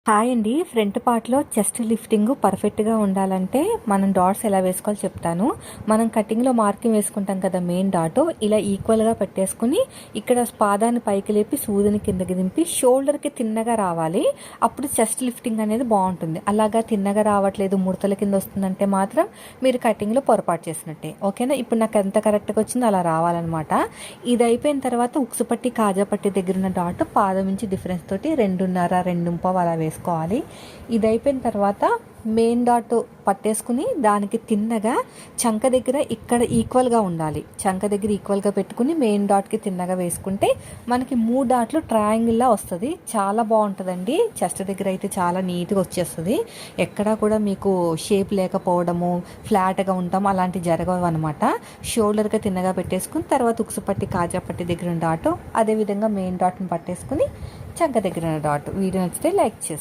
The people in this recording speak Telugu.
హాయ్ అండి. ఫ్రంట్ పార్ట్లో చెస్ట్ లిఫ్టింగ్ పర్ఫెక్ట్గా ఉండాలంటే మనం డాట్స్ ఎలా వేసుకోవాలో చెప్తాను. మనం కటింగ్లో మార్కింగ్ వేసుకుంటాం కదా, మెయిన్ డాట్ ఇలా ఈక్వల్గా పెట్టేసుకుని ఇక్కడ పాదాన్ని పైకి లేపి సూదిని కిందకి దింపి షోల్డర్కి తిన్నగా రావాలి. అప్పుడు చెస్ట్ లిఫ్టింగ్ అనేది బాగుంటుంది. అలాగా తిన్నగా రావట్లేదు, ముడతల కింద వస్తుందంటే మాత్రం మీరు కటింగ్లో పొరపాటు చేసినట్టే. ఓకేనా? ఇప్పుడు నాకు ఎంత కరెక్ట్గా వచ్చిందో అలా రావాలన్నమాట. ఇది అయిపోయిన తర్వాత ఉక్సు పట్టి కాజా పట్టి దగ్గర ఉన్న డాట్ పాదం నుంచి డిఫరెన్స్ తోటి 2.5 2.5 అలా వేసుకోవాలి. ఇది అయిపోయిన తర్వాత మెయిన్ డాట్ పట్టేసుకుని దానికి తిన్నగా చంక దగ్గర ఇక్కడ ఈక్వల్గా ఉండాలి. చంక దగ్గర ఈక్వల్గా పెట్టుకుని మెయిన్ డాట్కి తిన్నగా వేసుకుంటే మనకి 3 డాట్లు ట్రయాంగిల్లా వస్తుంది. చాలా బాగుంటుందండి. చెస్ట్ దగ్గర అయితే చాలా నీట్గా వచ్చేస్తుంది. ఎక్కడా కూడా మీకు షేప్ లేకపోవడము, ఫ్లాట్గా ఉండటం అలాంటివి జరగవు అనమాట. షోల్డర్గా తిన్నగా పెట్టేసుకుని తర్వాత ఉక్సు పట్టి కాజా పట్టి దగ్గర డాట్, అదేవిధంగా మెయిన్ డాట్ని పట్టేసుకుని చంక దగ్గర డాట్. వీడియో నచ్చితే లైక్ చేసి